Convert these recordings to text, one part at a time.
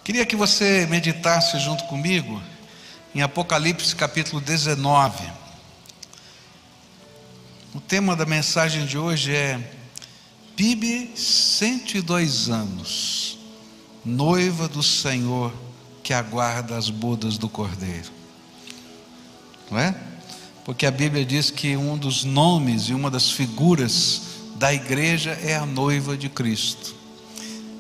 Queria que você meditasse junto comigo em Apocalipse capítulo 19. O tema da mensagem de hoje é PIB 102 anos, noiva do Senhor que aguarda as bodas do Cordeiro. Não é? Porque a Bíblia diz que um dos nomes e uma das figuras da igreja é a noiva de Cristo.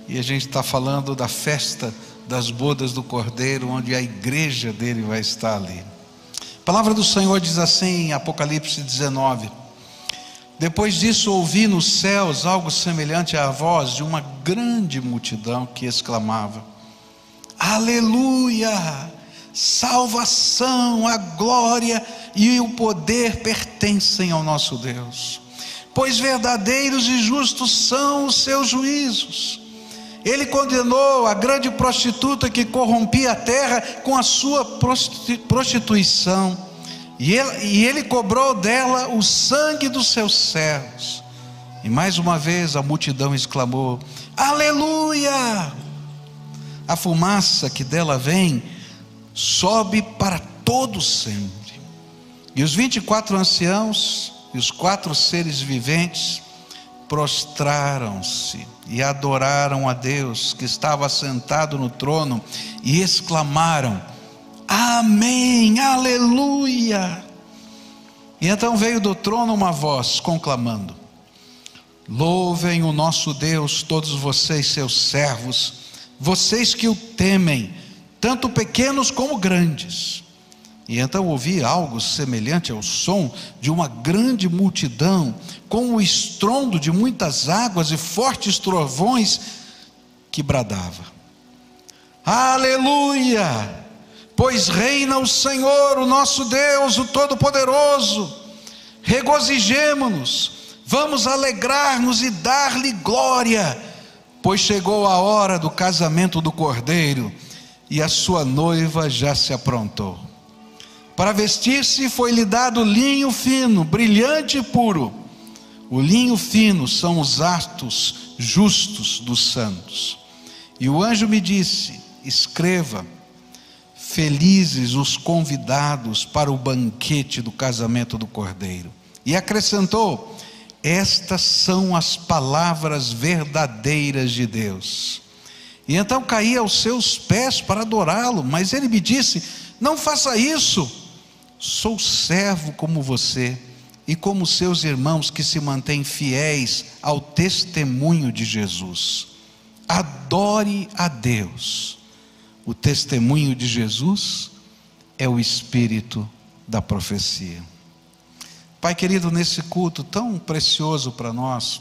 E a gente está falando da festa das bodas do Cordeiro, onde a igreja dele vai estar ali. A palavra do Senhor diz assim em Apocalipse 19: depois disso ouvi nos céus algo semelhante à voz de uma grande multidão que exclamava: Aleluia! Salvação, a glória e o poder pertencem ao nosso Deus, pois verdadeiros e justos são os seus juízos. Ele condenou a grande prostituta que corrompia a terra com a sua prostituição, e ele cobrou dela o sangue dos seus servos. E mais uma vez a multidão exclamou: Aleluia! A fumaça que dela vem sobe para todo sempre. E os 24 anciãos e os 4 seres viventes prostraram-se e adoraram a Deus que estava sentado no trono e exclamaram: Amém, aleluia. E então veio do trono uma voz conclamando: Louvem o nosso Deus todos vocês, seus servos, vocês que o temem, tanto pequenos como grandes. E então ouvi algo semelhante ao som de uma grande multidão, com o estrondo de muitas águas e fortes trovões, que bradava: Aleluia! Pois reina o Senhor, o nosso Deus, o Todo-Poderoso. Regozijemo-nos, vamos alegrar-nos e dar-lhe glória, pois chegou a hora do casamento do Cordeiro, e a sua noiva já se aprontou. Para vestir-se foi-lhe dado linho fino, brilhante e puro. O linho fino são os atos justos dos santos. E o anjo me disse: escreva: felizes os convidados para o banquete do casamento do Cordeiro. E acrescentou: estas são as palavras verdadeiras de Deus. E então caí aos seus pés para adorá-lo, mas ele me disse: não faça isso. Sou servo como você e como seus irmãos que se mantêm fiéis ao testemunho de Jesus. Adore a Deus. O testemunho de Jesus é o espírito da profecia. Pai querido, nesse culto tão precioso para nós,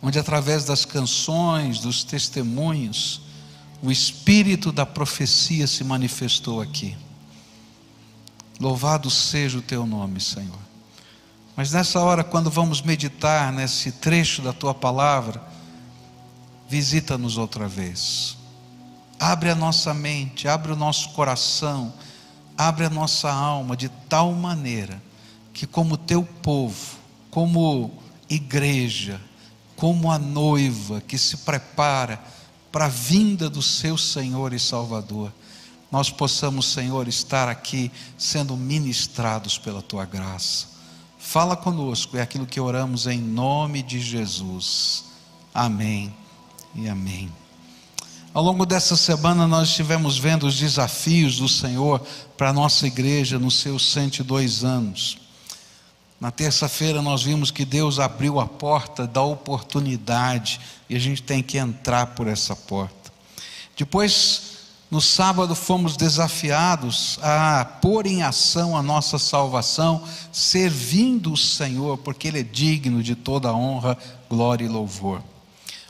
onde através das canções, dos testemunhos, o espírito da profecia se manifestou aqui. Louvado seja o teu nome, Senhor. Mas nessa hora, quando vamos meditar nesse trecho da tua palavra, visita-nos outra vez. Abre a nossa mente, abre o nosso coração, abre a nossa alma de tal maneira que, como teu povo, como igreja, como a noiva que se prepara para a vinda do seu Senhor e Salvador, nós possamos, Senhor, estar aqui sendo ministrados pela tua graça. Fala conosco, é aquilo que oramos em nome de Jesus. Amém e amém. Ao longo dessa semana nós estivemos vendo os desafios do Senhor para a nossa igreja nos seus 102 anos. Na terça-feira nós vimos que Deus abriu a porta da oportunidade e a gente tem que entrar por essa porta. Depois, no sábado, fomos desafiados a pôr em ação a nossa salvação, servindo o Senhor, porque Ele é digno de toda honra, glória e louvor.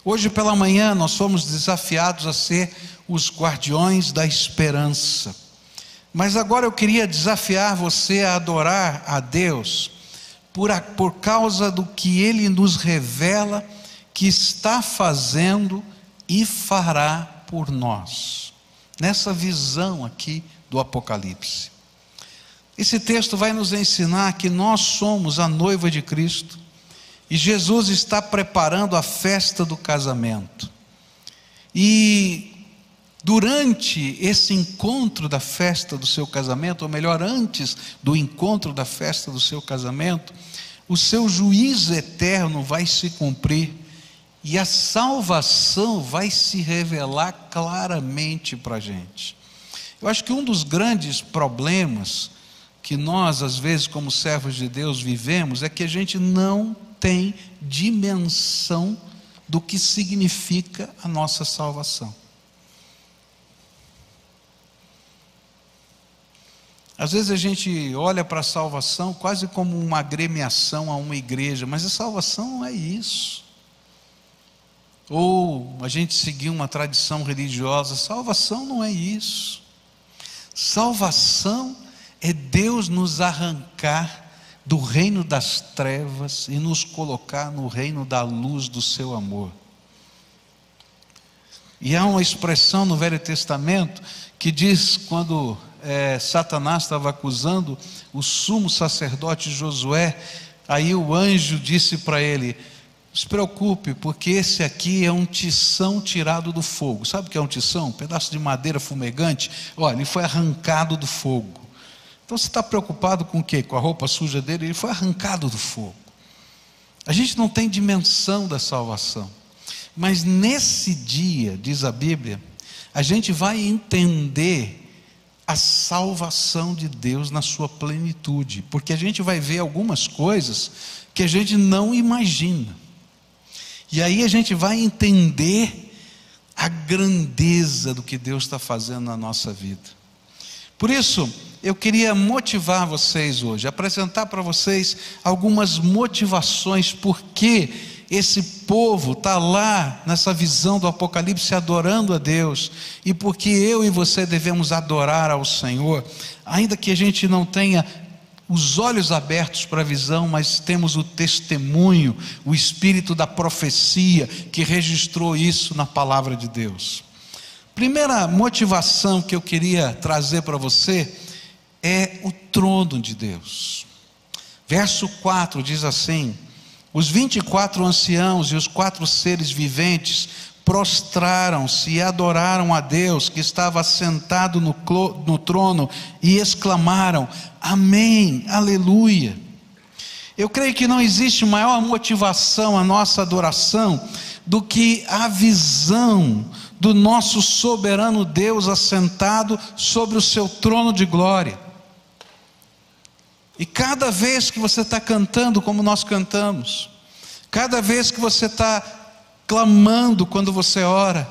Hoje pela manhã nós fomos desafiados a ser os guardiões da esperança. Mas agora eu queria desafiar você a adorar a Deus por causa do que Ele nos revela que está fazendo e fará por nós, nessa visão aqui do Apocalipse. Esse texto vai nos ensinar que nós somos a noiva de Cristo e Jesus está preparando a festa do casamento. E durante esse encontro da festa do seu casamento, ou melhor, antes do encontro da festa do seu casamento, o seu juízo eterno vai se cumprir e a salvação vai se revelar claramente para a gente. Eu acho que um dos grandes problemas que nós, às vezes, como servos de Deus, vivemos é que a gente não tem dimensão do que significa a nossa salvação. Às vezes a gente olha para a salvação quase como uma agremiação a uma igreja, mas a salvação não é isso. Ou a gente seguir uma tradição religiosa, salvação não é isso. Salvação é Deus nos arrancar do reino das trevas e nos colocar no reino da luz do seu amor. E há uma expressão no Velho Testamento que diz, quando Satanás estava acusando o sumo sacerdote Josué, aí o anjo disse para ele: não se preocupe, porque esse aqui é um tição tirado do fogo. Sabe o que é um tição? Um pedaço de madeira fumegante. Olha, ele foi arrancado do fogo. Então você está preocupado com o quê? Com a roupa suja dele? Ele foi arrancado do fogo. A gente não tem dimensão da salvação, mas nesse dia, diz a Bíblia, a gente vai entender a salvação de Deus na sua plenitude, porque a gente vai ver algumas coisas que a gente não imagina, e aí a gente vai entender a grandeza do que Deus está fazendo na nossa vida. Por isso, eu queria motivar vocês hoje, apresentar para vocês algumas motivações, porque esse povo está lá nessa visão do Apocalipse adorando a Deus, e porque eu e você devemos adorar ao Senhor, ainda que a gente não tenha os olhos abertos para a visão, mas temos o testemunho, o espírito da profecia que registrou isso na palavra de Deus. Primeira motivação que eu queria trazer para você é o trono de Deus. Verso 4 diz assim: os 24 anciãos e os 4 seres viventes prostraram-se e adoraram a Deus que estava sentado no trono e exclamaram: amém, aleluia. Eu creio que não existe maior motivação à nossa adoração do que a visão do nosso soberano Deus assentado sobre o seu trono de glória. E cada vez que você está cantando como nós cantamos, cada vez que você está clamando quando você ora,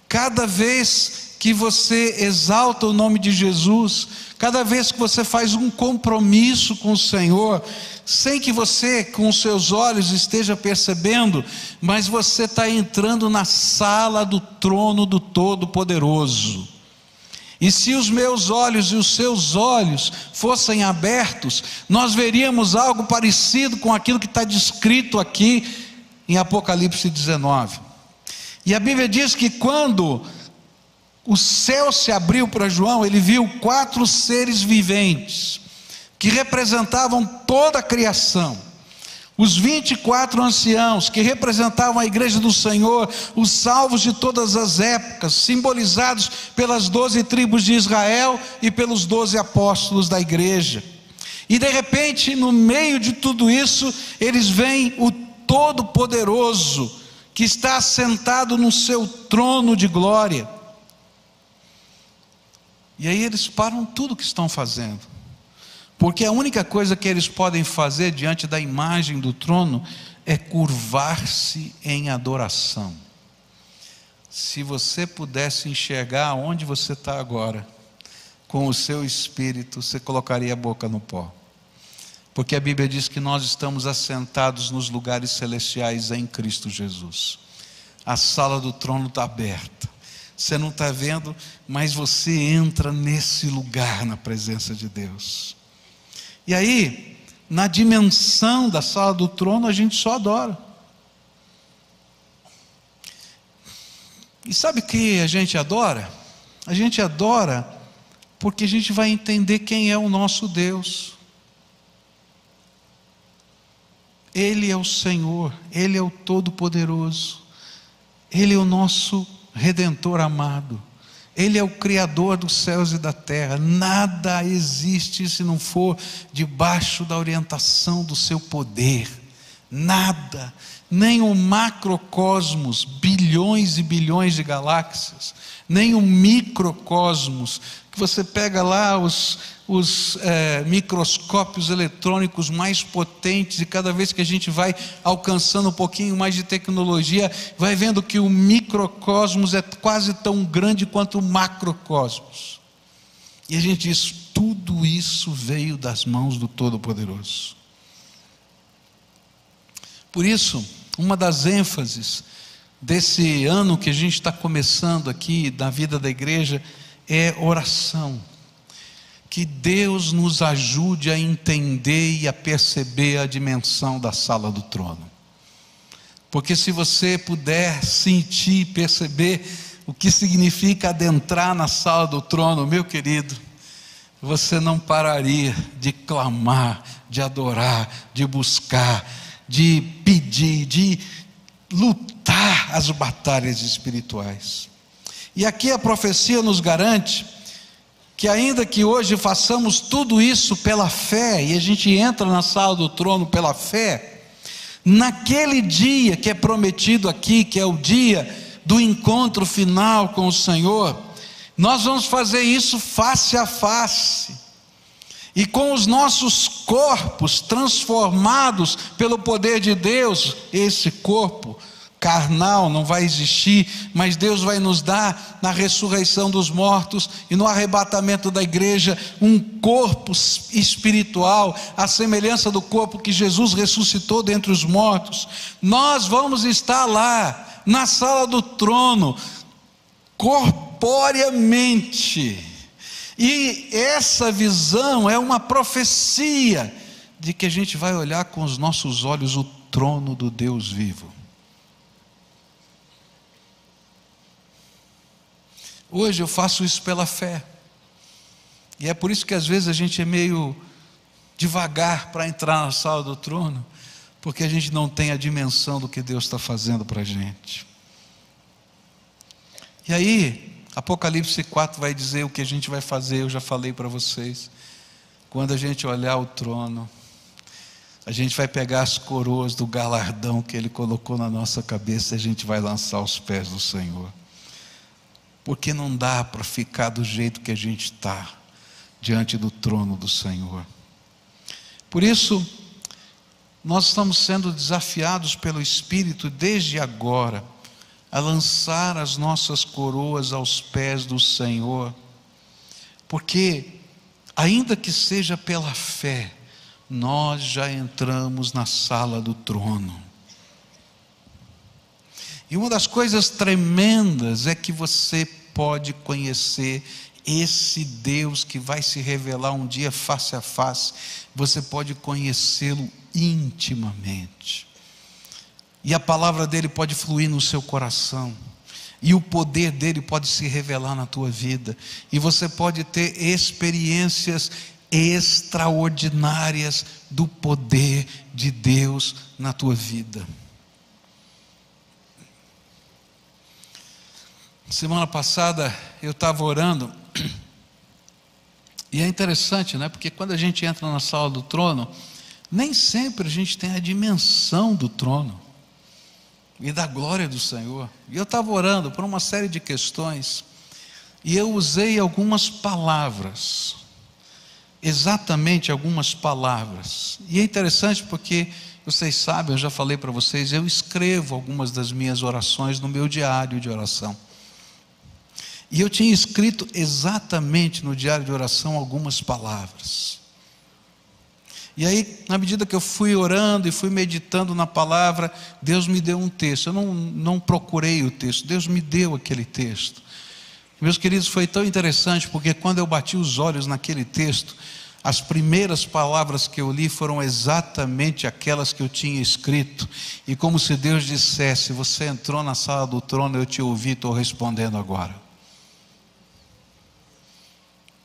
cada vez que você exalta o nome de Jesus, cada vez que você faz um compromisso com o Senhor, sem que você com os seus olhos esteja percebendo, mas você está entrando na sala do trono do Todo-Poderoso. E se os meus olhos e os seus olhos fossem abertos, nós veríamos algo parecido com aquilo que está descrito aqui em Apocalipse 19. E a Bíblia diz que quando o céu se abriu para João, ele viu 4 seres viventes, que representavam toda a criação. Os 24 anciãos, que representavam a igreja do Senhor, os salvos de todas as épocas, simbolizados pelas 12 tribos de Israel e pelos 12 apóstolos da igreja. E de repente, no meio de tudo isso, eles veem o Todo-Poderoso, que está assentado no seu trono de glória. E aí eles param tudo o que estão fazendo, porque a única coisa que eles podem fazer diante da imagem do trono é curvar-se em adoração. Se você pudesse enxergar onde você está agora, com o seu espírito, você colocaria a boca no pó. Porque a Bíblia diz que nós estamos assentados nos lugares celestiais em Cristo Jesus. A sala do trono está aberta. Você não está vendo, mas você entra nesse lugar na presença de Deus. E aí, na dimensão da sala do trono, a gente só adora. E sabe o que a gente adora? A gente adora porque a gente vai entender quem é o nosso Deus. Ele é o Senhor, Ele é o Todo-Poderoso, Ele é o nosso Redentor amado, Ele é o Criador dos céus e da terra. Nada existe se não for debaixo da orientação do seu poder. Nada, nem o macrocosmos, bilhões e bilhões de galáxias, nem o microcosmos, que você pega lá os microscópios eletrônicos mais potentes, e cada vez que a gente vai alcançando um pouquinho mais de tecnologia, vai vendo que o microcosmos é quase tão grande quanto o macrocosmos. E a gente diz, tudo isso veio das mãos do Todo-Poderoso. Por isso, uma das ênfases desse ano que a gente está começando aqui, na vida da igreja, é oração. Que Deus nos ajude a entender e a perceber a dimensão da sala do trono. Porque se você puder sentir, perceber o que significa adentrar na sala do trono, meu querido, você não pararia de clamar, de adorar, de buscar, de pedir, de lutar as batalhas espirituais. E aqui a profecia nos garante que ainda que hoje façamos tudo isso pela fé, e a gente entra na sala do trono pela fé, naquele dia que é prometido aqui, que é o dia do encontro final com o Senhor, nós vamos fazer isso face a face, e com os nossos corpos transformados pelo poder de Deus. Esse corpo carnal não vai existir, mas Deus vai nos dar na ressurreição dos mortos e no arrebatamento da igreja um corpo espiritual, à semelhança do corpo que Jesus ressuscitou dentre os mortos. Nós vamos estar lá na sala do trono corporeamente, e essa visão é uma profecia de que a gente vai olhar com os nossos olhos o trono do Deus vivo. Hoje eu faço isso pela fé, e é por isso que às vezes a gente é meio devagar para entrar na sala do trono, porque a gente não tem a dimensão do que Deus está fazendo para a gente. E aí Apocalipse 4 vai dizer o que a gente vai fazer. Eu já falei para vocês, quando a gente olhar o trono, a gente vai pegar as coroas do galardão que Ele colocou na nossa cabeça, e a gente vai lançar aos pés do Senhor. Porque não dá para ficar do jeito que a gente está diante do trono do Senhor. Por isso, nós estamos sendo desafiados pelo Espírito desde agora a lançar as nossas coroas aos pés do Senhor, porque ainda que seja pela fé, nós já entramos na sala do trono. E uma das coisas tremendas é que você pode conhecer esse Deus que vai se revelar um dia face a face. Você pode conhecê-lo intimamente, e a palavra dele pode fluir no seu coração, e o poder dele pode se revelar na tua vida, e você pode ter experiências extraordinárias do poder de Deus na tua vida. Semana passada eu estava orando, e é interessante, né? Porque quando a gente entra na sala do trono, nem sempre a gente tem a dimensão do trono e da glória do Senhor. E eu estava orando por uma série de questões, e eu usei algumas palavras, exatamente algumas palavras. E é interessante porque, vocês sabem, eu já falei para vocês, eu escrevo algumas das minhas orações no meu diário de oração. E eu tinha escrito exatamente no diário de oração algumas palavras. E aí, na medida que eu fui orando e fui meditando na palavra, Deus me deu um texto. Eu não procurei o texto, Deus me deu aquele texto. Meus queridos, foi tão interessante, porque quando eu bati os olhos naquele texto, as primeiras palavras que eu li foram exatamente aquelas que eu tinha escrito. E como se Deus dissesse: você entrou na sala do trono, eu te ouvi, estou respondendo agora.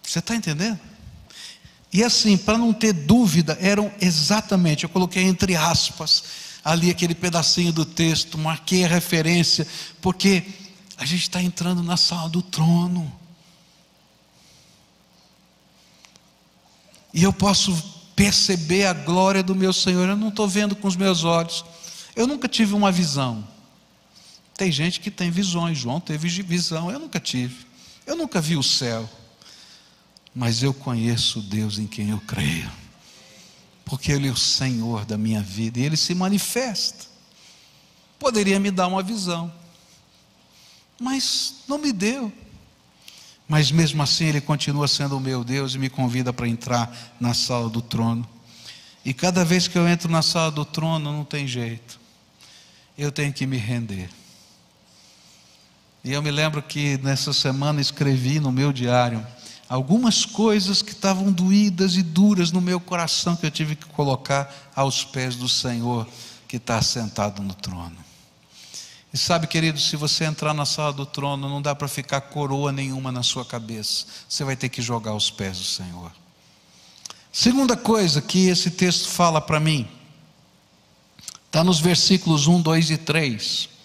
Você está entendendo? E assim, para não ter dúvida, eram exatamente, eu coloquei entre aspas ali aquele pedacinho do texto, marquei a referência, porque a gente está entrando na sala do trono. e eu posso perceber a glória do meu Senhor. Eu não estou vendo com os meus olhos, eu nunca tive uma visão. Tem gente que tem visões, João teve visão, eu nunca tive, eu nunca vi o céu, mas eu conheço o Deus em quem eu creio, porque Ele é o Senhor da minha vida, e Ele se manifesta. Poderia me dar uma visão, mas não me deu. Mas mesmo assim Ele continua sendo o meu Deus e me convida para entrar na sala do trono. E cada vez que eu entro na sala do trono, não tem jeito, eu tenho que me render. E eu me lembro que nessa semana escrevi no meu diário algumas coisas que estavam doídas e duras no meu coração, que eu tive que colocar aos pés do Senhor que está sentado no trono. E sabe, querido, se você entrar na sala do trono, não dá para ficar coroa nenhuma na sua cabeça, você vai ter que jogar aos pés do Senhor. Segunda coisa que esse texto fala para mim, está nos versículos 1, 2 e 3.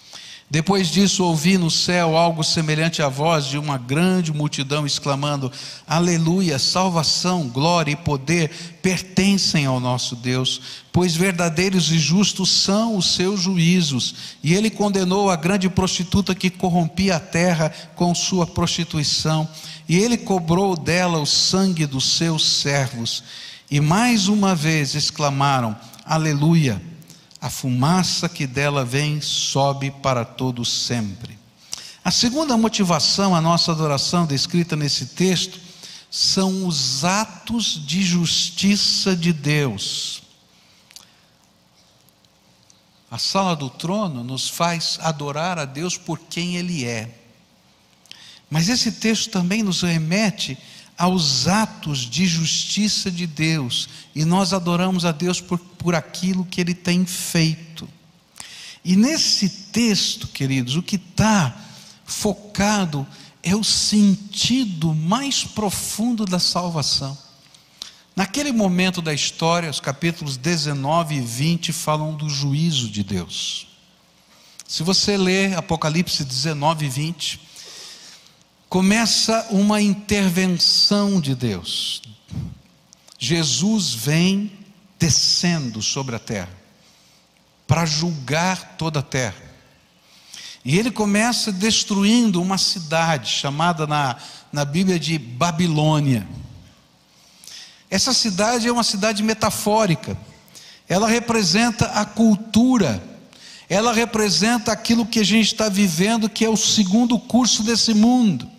Depois disso ouvi no céu algo semelhante à voz de uma grande multidão exclamando: aleluia, salvação, glória e poder pertencem ao nosso Deus, pois verdadeiros e justos são os seus juízos. E Ele condenou a grande prostituta que corrompia a terra com sua prostituição, e Ele cobrou dela o sangue dos seus servos. E mais uma vez exclamaram: aleluia, a fumaça que dela vem sobe para todo sempre. A segunda motivação à nossa adoração descrita nesse texto são os atos de justiça de Deus. A sala do trono nos faz adorar a Deus por quem Ele é. Mas esse texto também nos remete aos atos de justiça de Deus, e nós adoramos a Deus por aquilo que Ele tem feito. E nesse texto, queridos, o que está focado é o sentido mais profundo da salvação. Naquele momento da história, os capítulos 19 e 20 falam do juízo de Deus. Se você ler Apocalipse 19 e 20, começa uma intervenção de Deus. Jesus vem descendo sobre a terra para julgar toda a terra. E Ele começa destruindo uma cidade chamada na Bíblia de Babilônia. Essa cidade é uma cidade metafórica. Ela representa a cultura, ela representa aquilo que a gente está vivendo, que é o segundo curso desse mundo.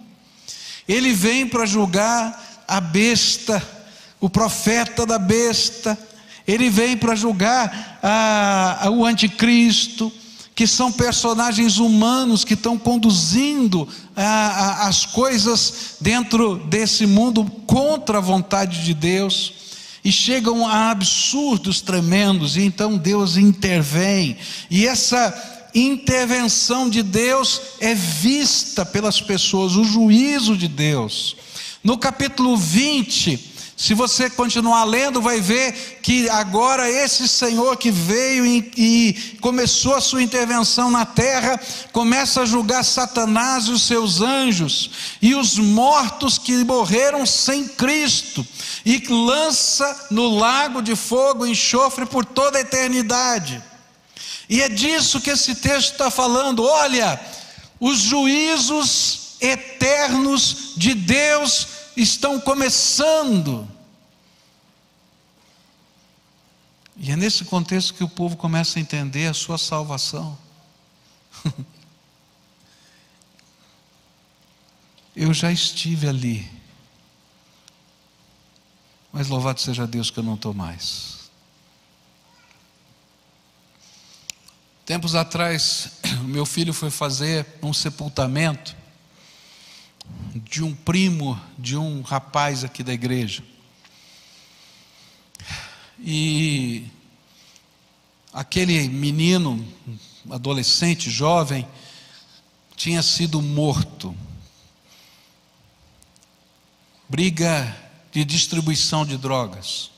Ele vem para julgar a besta, o profeta da besta. Ele vem para julgar o anticristo, que são personagens humanos que estão conduzindo as coisas dentro desse mundo contra a vontade de Deus, e chegam a absurdos tremendos. E então Deus intervém, e essa intervenção de Deus é vista pelas pessoas, o juízo de Deus. No capítulo 20, se você continuar lendo, vai ver que agora esse Senhor que veio e começou a sua intervenção na terra, começa a julgar Satanás e os seus anjos, e os mortos que morreram sem Cristo, e lança no lago de fogo e enxofre por toda a eternidade. E é disso que esse texto está falando. Olha, os juízos eternos de Deus estão começando. E é nesse contexto que o povo começa a entender a sua salvação. Eu já estive ali, mas louvado seja Deus que eu não estou mais. Tempos atrás, o meu filho foi fazer um sepultamento de um primo de um rapaz aqui da igreja. E aquele menino, adolescente, jovem, tinha sido morto. Briga de distribuição de drogas.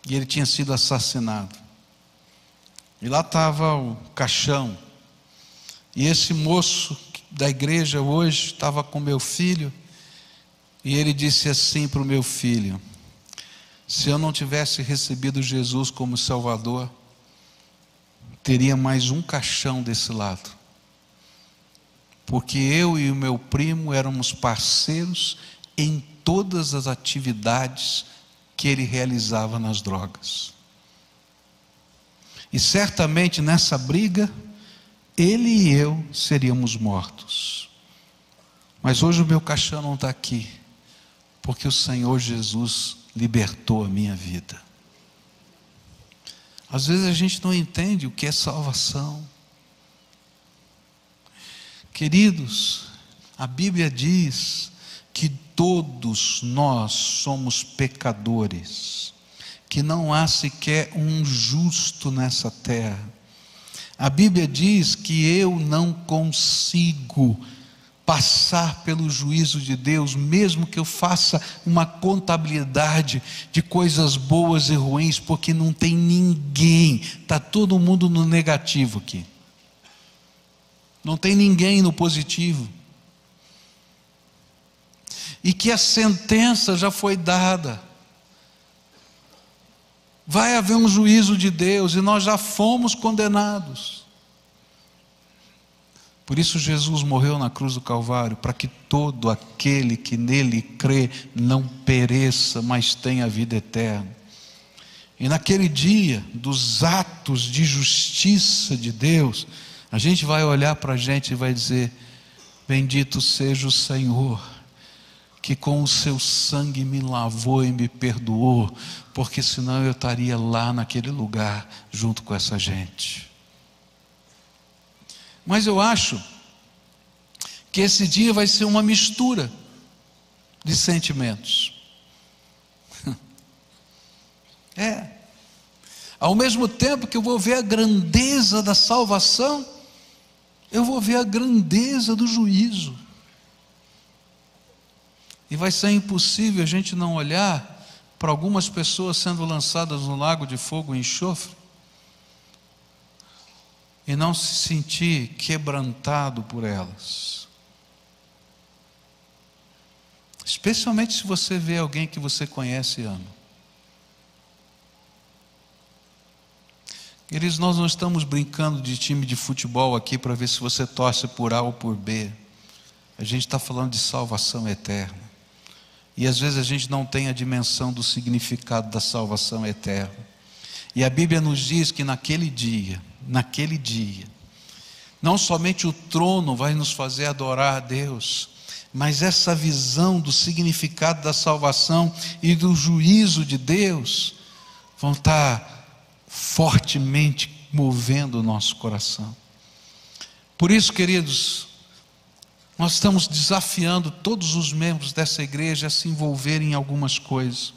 E ele tinha sido assassinado. E lá estava o caixão. E esse moço da igreja hoje estava com meu filho. E ele disse assim para o meu filho: Se eu não tivesse recebido Jesus como Salvador, teria mais um caixão desse lado. Porque eu e o meu primo éramos parceiros em todas as atividades que ele realizava nas drogas. E certamente nessa briga, ele e eu seríamos mortos. Mas hoje o meu caixão não está aqui, porque o Senhor Jesus libertou a minha vida. Às vezes a gente não entende o que é salvação. Queridos, a Bíblia diz que todos nós somos pecadores, que não há sequer um justo nessa terra. A Bíblia diz que eu não consigo passar pelo juízo de Deus, mesmo que eu faça uma contabilidade de coisas boas e ruins, porque não tem ninguém, está todo mundo no negativo aqui, não tem ninguém no positivo, e que a sentença já foi dada, vai haver um juízo de Deus, e nós já fomos condenados. Por isso Jesus morreu na cruz do Calvário, para que todo aquele que nele crê não pereça, mas tenha vida eterna. E naquele dia dos atos de justiça de Deus, a gente vai olhar para a gente e vai dizer: bendito seja o Senhor, que com o seu sangue me lavou e me perdoou, porque senão eu estaria lá naquele lugar junto com essa gente. Mas eu acho que esse dia vai ser uma mistura de sentimentos. Ao mesmo tempo que eu vou ver a grandeza da salvação, eu vou ver a grandeza do juízo. E vai ser impossível a gente não olhar para algumas pessoas sendo lançadas no lago de fogo e enxofre e não se sentir quebrantado por elas. Especialmente se você vê alguém que você conhece e ama. Queridos, nós não estamos brincando de time de futebol aqui para ver se você torce por A ou por B. A gente está falando de salvação eterna. E às vezes a gente não tem a dimensão do significado da salvação eterna. E a Bíblia nos diz que naquele dia, não somente o trono vai nos fazer adorar a Deus, mas essa visão do significado da salvação e do juízo de Deus vão estar fortemente movendo o nosso coração. Por isso, queridos, nós estamos desafiando todos os membros dessa igreja a se envolverem em algumas coisas.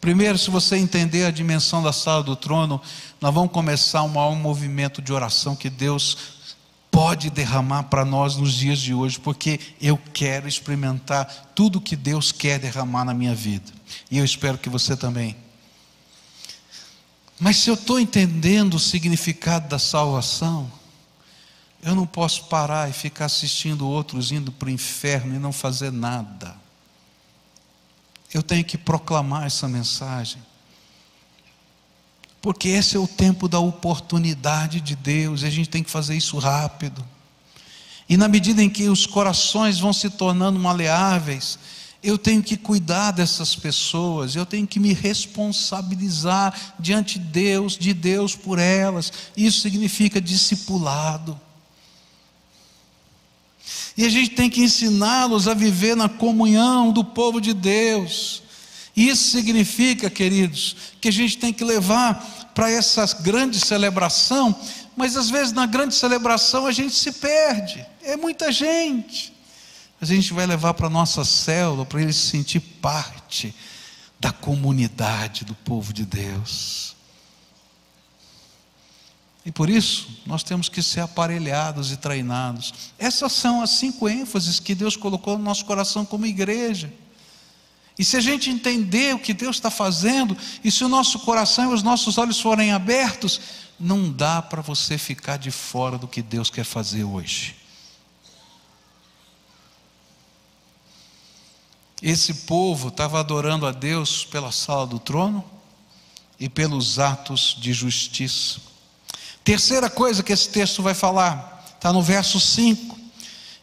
Primeiro, se você entender a dimensão da sala do trono, nós vamos começar um maior movimento de oração que Deus pode derramar para nós nos dias de hoje, porque eu quero experimentar tudo que Deus quer derramar na minha vida, e eu espero que você também. Mas se eu estou entendendo o significado da salvação, eu não posso parar e ficar assistindo outros indo para o inferno e não fazer nada. Eu tenho que proclamar essa mensagem, porque esse é o tempo da oportunidade de Deus, e a gente tem que fazer isso rápido. E na medida em que os corações vão se tornando maleáveis, eu tenho que cuidar dessas pessoas, eu tenho que me responsabilizar diante de Deus por elas. Isso significa discipulado. E a gente tem que ensiná-los a viver na comunhão do povo de Deus. Isso significa, queridos, que a gente tem que levar para essa grande celebração, mas às vezes na grande celebração a gente se perde, é muita gente. A gente vai levar para a nossa célula, para ele se sentir parte da comunidade do povo de Deus. E por isso, nós temos que ser aparelhados e treinados. Essas são as 5 ênfases que Deus colocou no nosso coração como igreja. E se a gente entender o que Deus está fazendo, e se o nosso coração e os nossos olhos forem abertos, não dá para você ficar de fora do que Deus quer fazer hoje. Esse povo estava adorando a Deus pela sala do trono e pelos atos de justiça. Terceira coisa que esse texto vai falar, está no verso 5.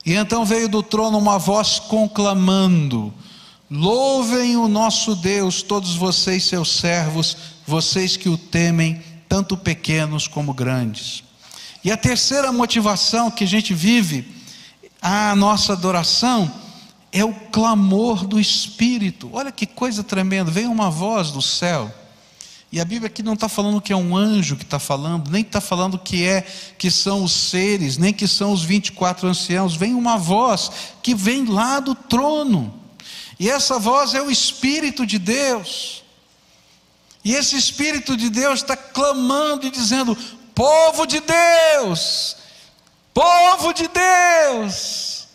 E então veio do trono uma voz conclamando: louvem o nosso Deus, todos vocês seus servos, vocês que o temem, tanto pequenos como grandes. E a terceira motivação que a gente vive a nossa adoração é o clamor do Espírito. Olha que coisa tremenda, vem uma voz do céu. E a Bíblia aqui não está falando que é um anjo que está falando, nem está falando que são os seres, nem que são os 24 anciãos. Vem uma voz que vem lá do trono. E essa voz é o Espírito de Deus. E esse Espírito de Deus está clamando e dizendo: povo de Deus, povo de Deus,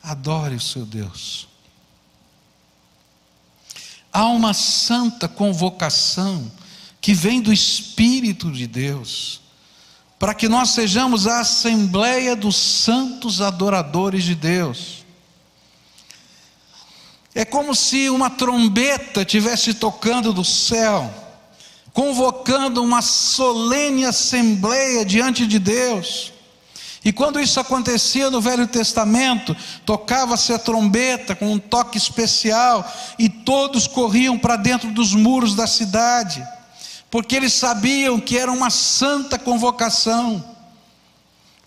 adore o seu Deus. Há uma santa convocação que vem do Espírito de Deus, para que nós sejamos a assembleia dos santos adoradores de Deus. É como se uma trombeta estivesse tocando do céu, convocando uma solene assembleia diante de Deus. E quando isso acontecia no Velho Testamento, tocava-se a trombeta com um toque especial, e todos corriam para dentro dos muros da cidade, porque eles sabiam que era uma santa convocação.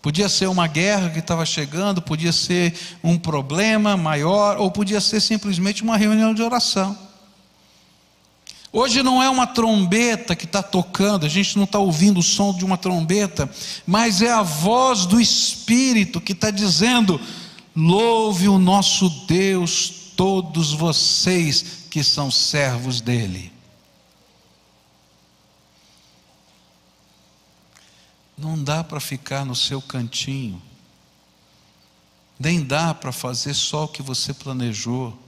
Podia ser uma guerra que estava chegando, podia ser um problema maior, ou podia ser simplesmente uma reunião de oração. Hoje não é uma trombeta que está tocando, a gente não está ouvindo o som de uma trombeta, mas é a voz do Espírito que está dizendo: louve o nosso Deus, todos vocês que são servos dele. Não dá para ficar no seu cantinho, nem dá para fazer só o que você planejou.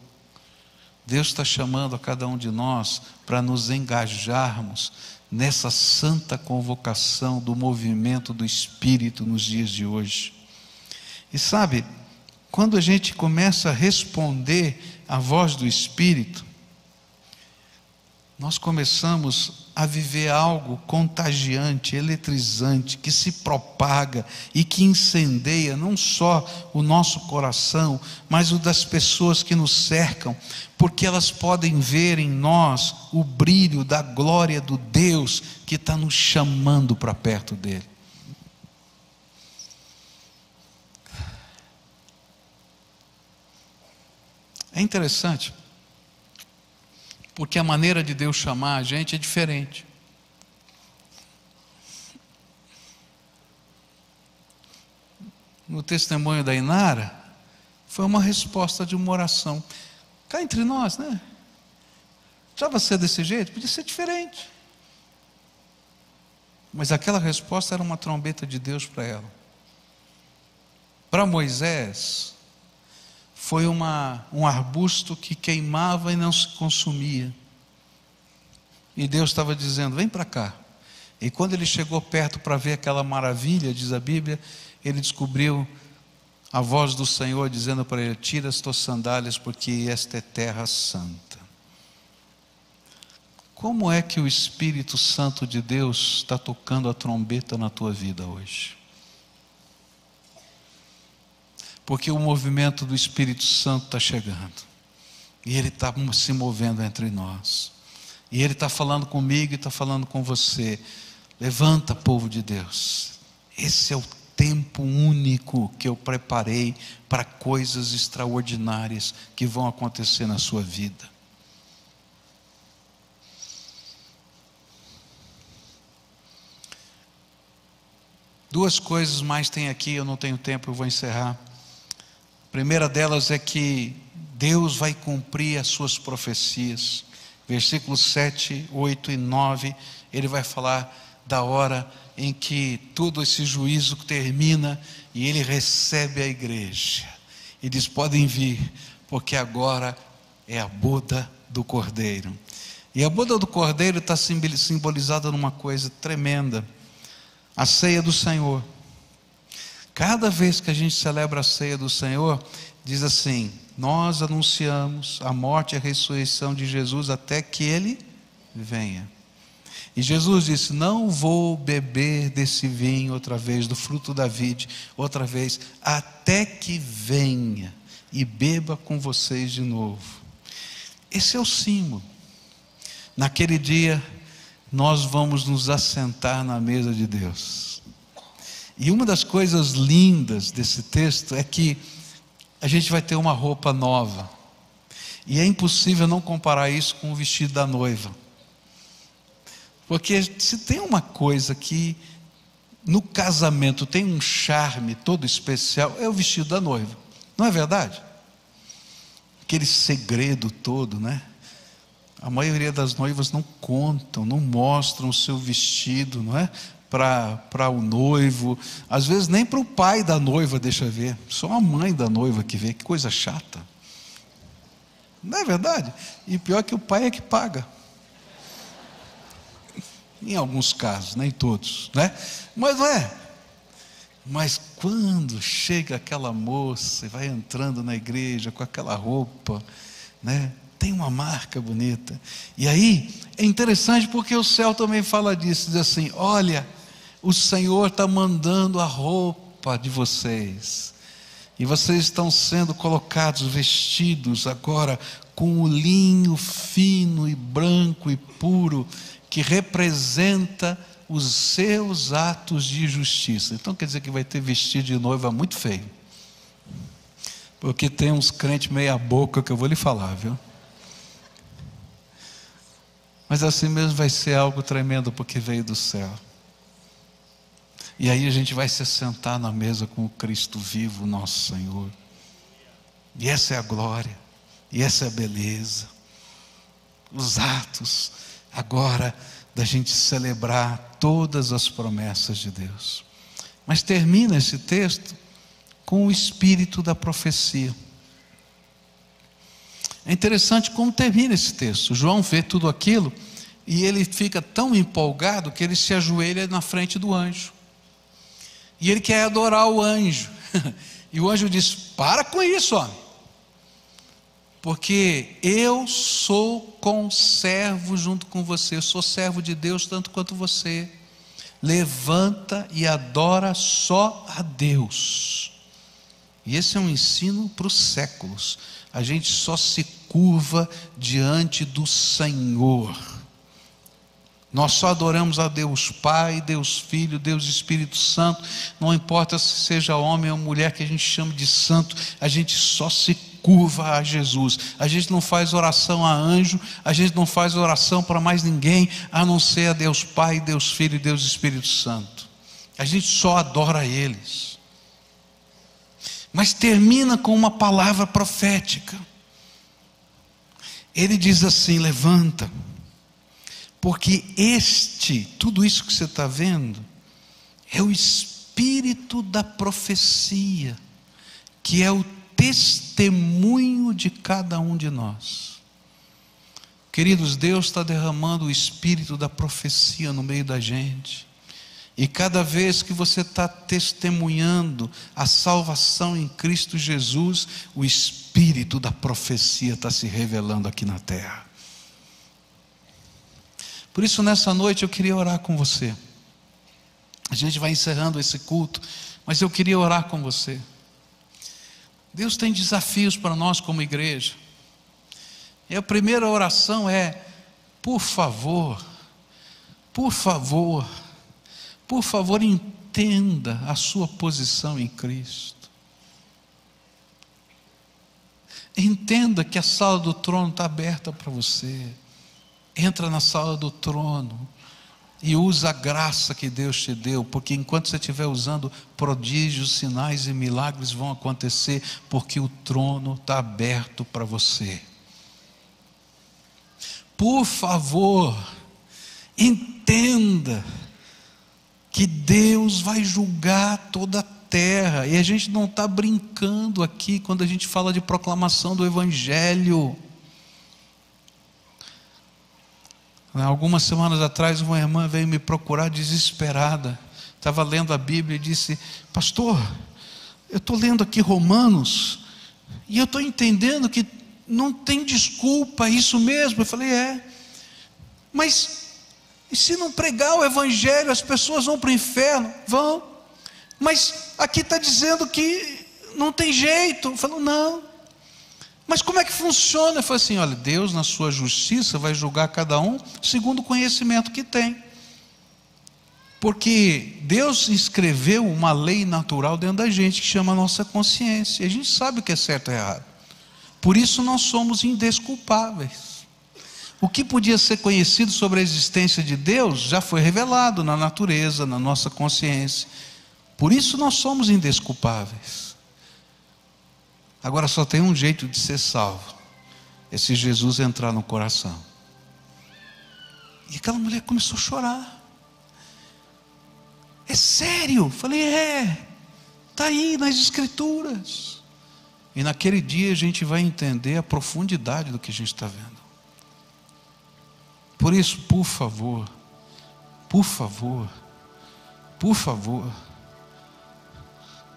Deus está chamando a cada um de nós para nos engajarmos nessa santa convocação do movimento do Espírito nos dias de hoje. E sabe, quando a gente começa a responder à voz do Espírito, nós começamos a viver algo contagiante, eletrizante, que se propaga e que incendeia não só o nosso coração, mas o das pessoas que nos cercam, porque elas podem ver em nós o brilho da glória do Deus que está nos chamando para perto dele. É interessante, porque a maneira de Deus chamar a gente é diferente. No testemunho da Inara, foi uma resposta de uma oração. Cá entre nós, né? Precisava ser desse jeito? Podia ser diferente. Mas aquela resposta era uma trombeta de Deus para ela. Para Moisés, foi um arbusto que queimava e não se consumia. E Deus estava dizendo: vem para cá. E quando ele chegou perto para ver aquela maravilha, diz a Bíblia, ele descobriu a voz do Senhor dizendo para ele: tira as tuas sandálias, porque esta é terra santa. Como é que o Espírito Santo de Deus está tocando a trombeta na tua vida hoje? Porque o movimento do Espírito Santo está chegando, e ele está se movendo entre nós, e ele está falando comigo e está falando com você. Levanta, povo de Deus, esse é o tempo único que eu preparei para coisas extraordinárias que vão acontecer na sua vida. Duas coisas mais tem aqui, eu não tenho tempo, eu vou encerrar. A primeira delas é que Deus vai cumprir as suas profecias. Versículos 7, 8 e 9, ele vai falar da hora em que todo esse juízo termina e ele recebe a igreja. E diz: podem vir, porque agora é a boda do Cordeiro. E a boda do Cordeiro está simbolizada numa coisa tremenda: a ceia do Senhor. Cada vez que a gente celebra a ceia do Senhor, diz assim: nós anunciamos a morte e a ressurreição de Jesus até que Ele venha. E Jesus disse: não vou beber desse vinho outra vez, do fruto da vide, outra vez, até que venha e beba com vocês de novo. Esse é o símbolo. Naquele dia, nós vamos nos assentar na mesa de Deus. E uma das coisas lindas desse texto é que a gente vai ter uma roupa nova. E é impossível não comparar isso com o vestido da noiva. Porque se tem uma coisa que no casamento tem um charme todo especial, é o vestido da noiva. Não é verdade? Aquele segredo todo, né? A maioria das noivas não contam, não mostram o seu vestido, não é? Para o noivo, às vezes nem para o pai da noiva deixa ver, só a mãe da noiva que vê. Que coisa chata, não é verdade? E pior que o pai é que paga, em alguns casos, nem todos, né? Mas não é. Mas quando chega aquela moça e vai entrando na igreja com aquela roupa, né? Tem uma marca bonita. E aí é interessante porque o céu também fala disso, diz assim: olha, o Senhor está mandando a roupa de vocês, e vocês estão sendo colocados, vestidos agora com o linho fino e branco e puro, que representa os seus atos de justiça. Então quer dizer que vai ter vestido de noiva muito feio, porque tem uns crentes meia boca que eu vou lhe falar, viu? Mas assim mesmo vai ser algo tremendo, porque veio do céu. E aí a gente vai se sentar na mesa com o Cristo vivo, nosso Senhor. E essa é a glória, e essa é a beleza. Os atos agora da gente celebrar todas as promessas de Deus. Mas termina esse texto com o espírito da profecia. É interessante como termina esse texto. João vê tudo aquilo e ele fica tão empolgado que ele se ajoelha na frente do anjo. E ele quer adorar o anjo. E o anjo diz: para com isso, homem, porque eu sou conservo junto com você. Eu sou servo de Deus tanto quanto você. Levanta e adora só a Deus. E esse é um ensino para os séculos. A gente só se curva diante do Senhor. Nós só adoramos a Deus Pai, Deus Filho, Deus Espírito Santo. Não importa se seja homem ou mulher que a gente chama de santo, a gente só se curva a Jesus. A gente não faz oração a anjo, a gente não faz oração para mais ninguém, a não ser a Deus Pai, Deus Filho e Deus Espírito Santo. A gente só adora a eles. Mas termina com uma palavra profética. Ele diz assim: levanta, porque tudo isso que você está vendo, é o espírito da profecia, que é o testemunho de cada um de nós. Queridos, Deus está derramando o espírito da profecia no meio da gente. E cada vez que você está testemunhando a salvação em Cristo Jesus, o espírito da profecia está se revelando aqui na terra. Por isso, nessa noite eu queria orar com você. A gente vai encerrando esse culto, mas eu queria orar com você. Deus tem desafios para nós como igreja. E a primeira oração é: por favor, entenda a sua posição em Cristo. Entenda que a sala do trono está aberta para você. Entra na sala do trono e usa a graça que Deus te deu, porque enquanto você estiver usando, prodígios, sinais e milagres vão acontecer, porque o trono está aberto para você. Por favor, entenda que Deus vai julgar toda a terra, e a gente não está brincando aqui quando a gente fala de proclamação do Evangelho. Algumas semanas atrás, uma irmã veio me procurar desesperada, estava lendo a Bíblia e disse: pastor, eu estou lendo aqui Romanos, E eu estou entendendo que não tem desculpa, é isso mesmo. Eu falei, mas e se não pregar o evangelho, as pessoas vão para o inferno? Vão. Mas aqui está dizendo que não tem jeito. Eu falo, não. Mas como é que funciona? Eu falei assim, olha, Deus na sua justiça vai julgar cada um segundo o conhecimento que tem. Porque Deus escreveu uma lei natural dentro da gente, que chama a nossa consciência. E a gente sabe o que é certo e errado. Por isso nós somos indesculpáveis. O que podia ser conhecido sobre a existência de Deus, já foi revelado na natureza, na nossa consciência. Por isso nós somos indesculpáveis. Agora só tem um jeito de ser salvo: é se Jesus entrar no coração. E aquela mulher começou a chorar. É sério? Falei, está aí nas escrituras. E naquele dia a gente vai entender a profundidade do que a gente está vendo. Por isso, por favor,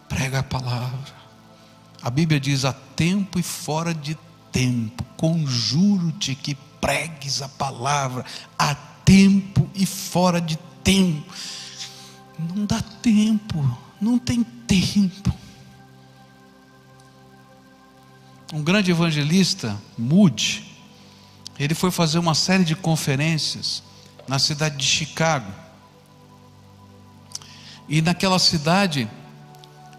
prega a palavra. A Bíblia diz: a tempo e fora de tempo, conjuro-te que pregues a palavra, a tempo e fora de tempo. Não dá tempo, não tem tempo. Um grande evangelista, Moody, ele foi fazer uma série de conferências na cidade de Chicago. E naquela cidade,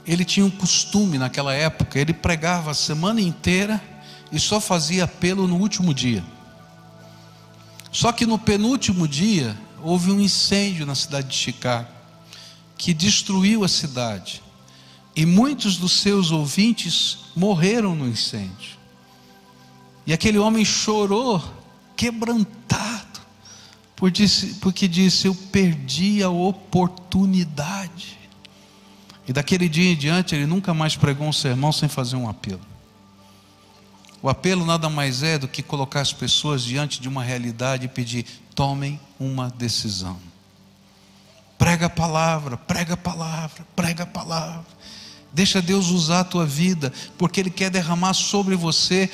ele tinha um costume naquela época, ele pregava a semana inteira e só fazia apelo no último dia. Só que no penúltimo dia, houve um incêndio na cidade de Chicago, que destruiu a cidade. E muitos dos seus ouvintes morreram no incêndio. E aquele homem chorou, quebrantado, porque disse: eu perdi a oportunidade. E daquele dia em diante ele nunca mais pregou um sermão sem fazer um apelo. O apelo nada mais é do que colocar as pessoas diante de uma realidade e pedir: tomem uma decisão. Prega a palavra, prega a palavra, prega a palavra. Deixa Deus usar a tua vida, porque Ele quer derramar sobre você,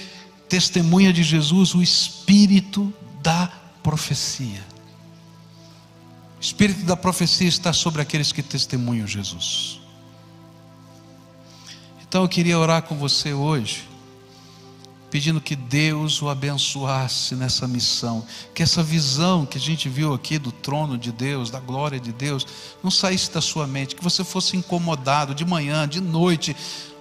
testemunha de Jesus, o espírito da profecia. O espírito da profecia está sobre aqueles que testemunham Jesus. Então eu queria orar com você hoje, pedindo que Deus o abençoasse nessa missão, que essa visão que a gente viu aqui do trono de Deus, da glória de Deus, não saísse da sua mente, que você fosse incomodado de manhã, de noite,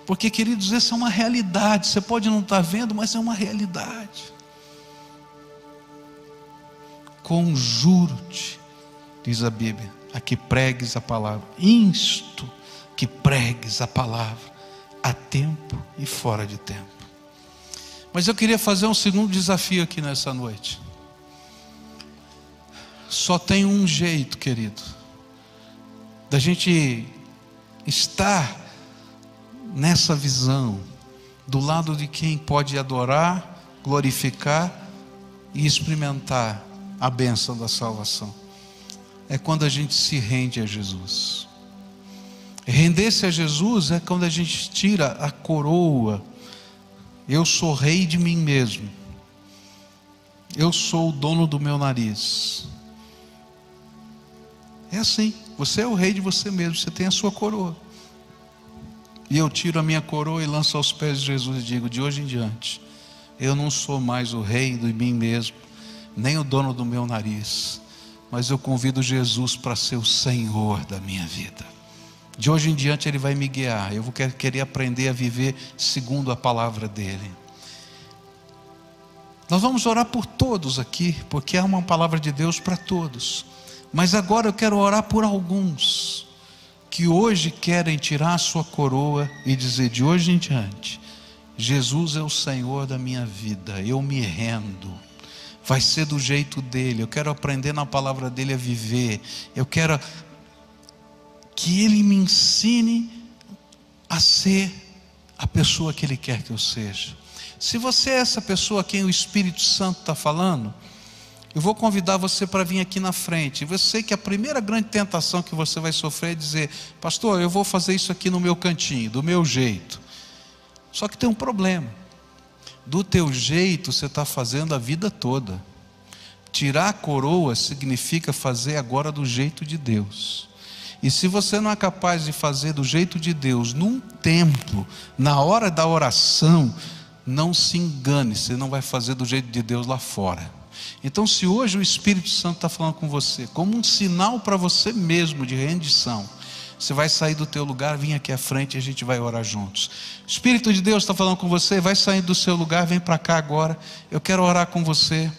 porque, queridos, essa é uma realidade. Você pode não estar vendo, mas é uma realidade. Conjuro-te, diz a Bíblia, a que pregues a palavra. Insto que pregues a palavra, a tempo e fora de tempo. Mas eu queria fazer um segundo desafio aqui nessa noite. Só tem um jeito, querido, da gente estar nessa visão, do lado de quem pode adorar, glorificar e experimentar a bênção da salvação. É quando a gente se rende a Jesus. Render-se a Jesus é quando a gente tira a coroa. Eu sou rei de mim mesmo. Eu sou o dono do meu nariz. É assim, você é o rei de você mesmo, você tem a sua coroa. E eu tiro a minha coroa e lanço aos pés de Jesus e digo: de hoje em diante, eu não sou mais o rei de mim mesmo, nem o dono do meu nariz, mas eu convido Jesus para ser o Senhor da minha vida. De hoje em diante Ele vai me guiar. Eu vou querer aprender a viver segundo a palavra dEle. Nós vamos orar por todos aqui, porque é uma palavra de Deus para todos. Mas agora eu quero orar por alguns que hoje querem tirar a sua coroa e dizer: de hoje em diante, Jesus é o Senhor da minha vida, eu me rendo. Vai ser do jeito dEle. Eu quero aprender na palavra dEle a viver. Eu quero que Ele me ensine a ser a pessoa que Ele quer que eu seja. Se você é essa pessoa a quem o Espírito Santo está falando, eu vou convidar você para vir aqui na frente. Eu sei que a primeira grande tentação que você vai sofrer é dizer: pastor, eu vou fazer isso aqui no meu cantinho, do meu jeito. Só que tem um problema: do teu jeito você está fazendo a vida toda. Tirar a coroa significa fazer agora do jeito de Deus. E se você não é capaz de fazer do jeito de Deus num templo, na hora da oração, não se engane, você não vai fazer do jeito de Deus lá fora. Então, se hoje o Espírito Santo está falando com você, como um sinal para você mesmo de rendição, você vai sair do teu lugar, vir aqui à frente e a gente vai orar juntos. O Espírito de Deus está falando com você, vai sair do seu lugar, vem para cá agora. Eu quero orar com você.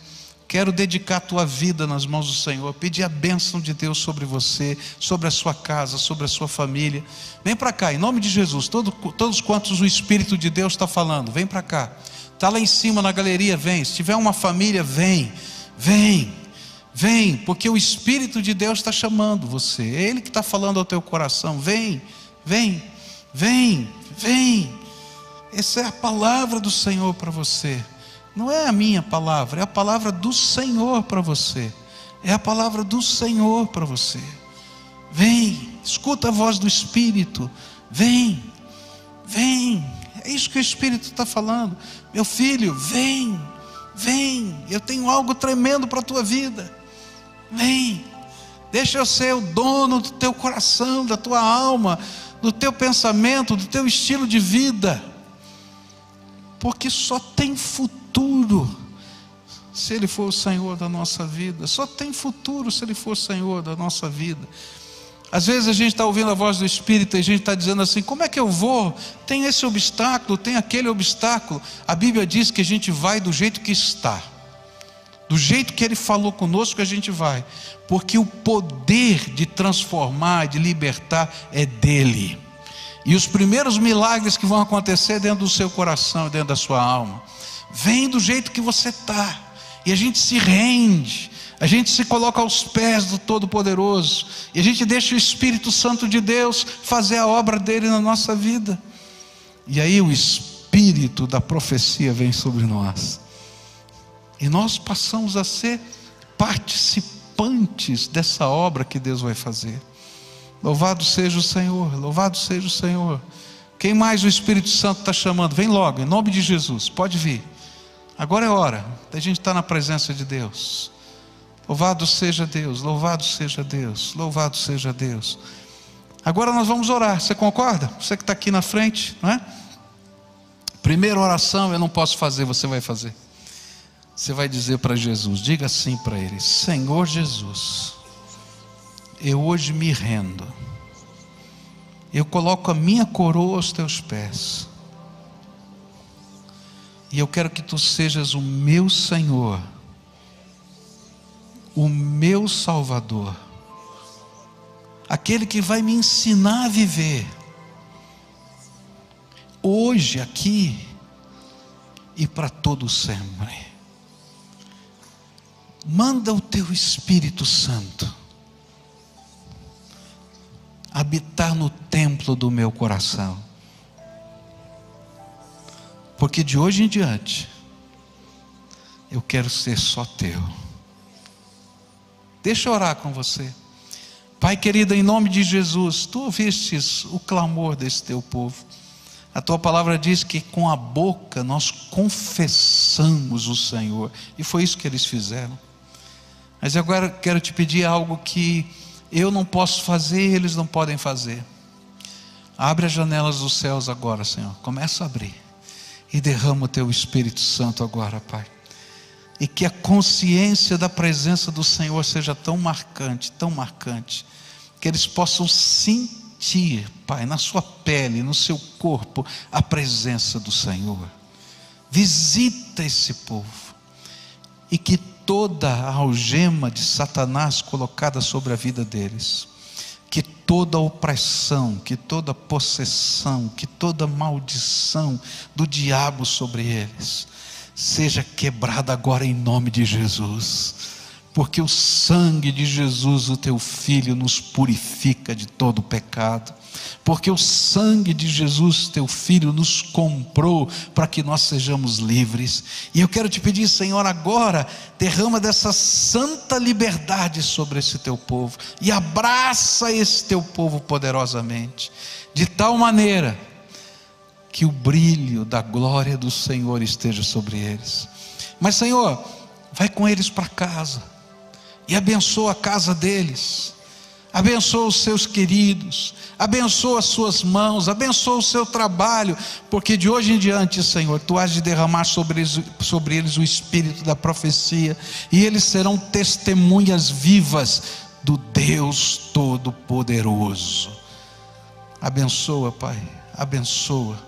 Quero dedicar a tua vida nas mãos do Senhor, pedir a bênção de Deus sobre você, sobre a sua casa, sobre a sua família. Vem para cá, em nome de Jesus. Todos quantos o Espírito de Deus está falando, vem para cá. Está lá em cima na galeria, vem. Se tiver uma família, vem, porque o Espírito de Deus está chamando você. É Ele que está falando ao teu coração. Vem. Essa é a palavra do Senhor para você. Não é a minha palavra, é a palavra do Senhor para você. É a palavra do Senhor para você. Vem, escuta a voz do Espírito. Vem. É isso que o Espírito está falando. Meu filho, vem. Eu tenho algo tremendo para a tua vida. Vem. Deixa eu ser o dono do teu coração, da tua alma, do teu pensamento, do teu estilo de vida. Porque só tem futuro se Ele for o Senhor da nossa vida. Só tem futuro se Ele for o Senhor da nossa vida. Às vezes a gente está ouvindo a voz do Espírito e a gente está dizendo assim: como é que eu vou? Tem esse obstáculo, tem aquele obstáculo. A Bíblia diz que a gente vai do jeito que está, do jeito que Ele falou conosco, a gente vai, porque o poder de transformar, de libertar é dEle. E os primeiros milagres que vão acontecer dentro do seu coração, dentro da sua alma, vem do jeito que você está. E a gente se rende, a gente se coloca aos pés do Todo-Poderoso, e a gente deixa o Espírito Santo de Deus fazer a obra dele na nossa vida. E aí o Espírito da profecia vem sobre nós, e nós passamos a ser participantes dessa obra que Deus vai fazer. Louvado seja o Senhor, louvado seja o Senhor. Quem mais o Espírito Santo está chamando? Vem logo, em nome de Jesus, pode vir. Agora é hora da gente estar na presença de Deus. Louvado seja Deus, louvado seja Deus, louvado seja Deus. Agora nós vamos orar, você concorda? Você que está aqui na frente, não é? Primeira oração eu não posso fazer, você vai fazer. Você vai dizer para Jesus, diga assim para Ele: Senhor Jesus, eu hoje me rendo, eu coloco a minha coroa aos teus pés, e eu quero que tu sejas o meu Senhor, o meu Salvador, aquele que vai me ensinar a viver, hoje, aqui e para todo sempre. Manda o teu Espírito Santo habitar no templo do meu coração, porque de hoje em diante eu quero ser só teu. Deixa eu orar com você. Pai querido, em nome de Jesus, tu ouvistes o clamor desse teu povo. A tua palavra diz que com a boca nós confessamos o Senhor, e foi isso que eles fizeram. Mas agora quero te pedir algo que eu não posso fazer, eles não podem fazer. Abre as janelas dos céus agora, Senhor. Começa a abrir e derrama o teu Espírito Santo agora, Pai. E que a consciência da presença do Senhor seja tão marcante, que eles possam sentir, Pai, na sua pele, no seu corpo, a presença do Senhor. Visita esse povo, e que toda a algema de Satanás colocada sobre a vida deles, que toda opressão, que toda possessão, que toda maldição do diabo sobre eles, seja quebrada agora em nome de Jesus, porque o sangue de Jesus, o teu Filho, nos purifica de todo pecado, porque o sangue de Jesus, teu Filho, nos comprou para que nós sejamos livres. E eu quero te pedir, Senhor, agora derrama dessa santa liberdade sobre esse teu povo, e abraça esse teu povo poderosamente, de tal maneira que o brilho da glória do Senhor esteja sobre eles. Mas Senhor, vai com eles para casa e abençoa a casa deles, abençoa os seus queridos, abençoa as suas mãos, abençoa o seu trabalho, porque de hoje em diante, Senhor, Tu has de derramar sobre eles o espírito da profecia, e eles serão testemunhas vivas do Deus Todo-Poderoso. Abençoa, Pai, abençoa,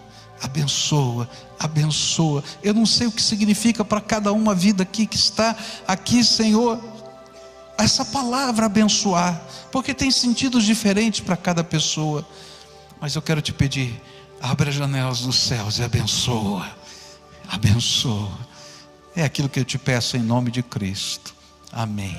abençoa, abençoa. Eu não sei o que significa para cada uma vida aqui que está aqui, Senhor, essa palavra abençoar, porque tem sentidos diferentes para cada pessoa, mas eu quero te pedir, abre as janelas dos céus e abençoa, abençoa. É aquilo que eu te peço em nome de Cristo, amém.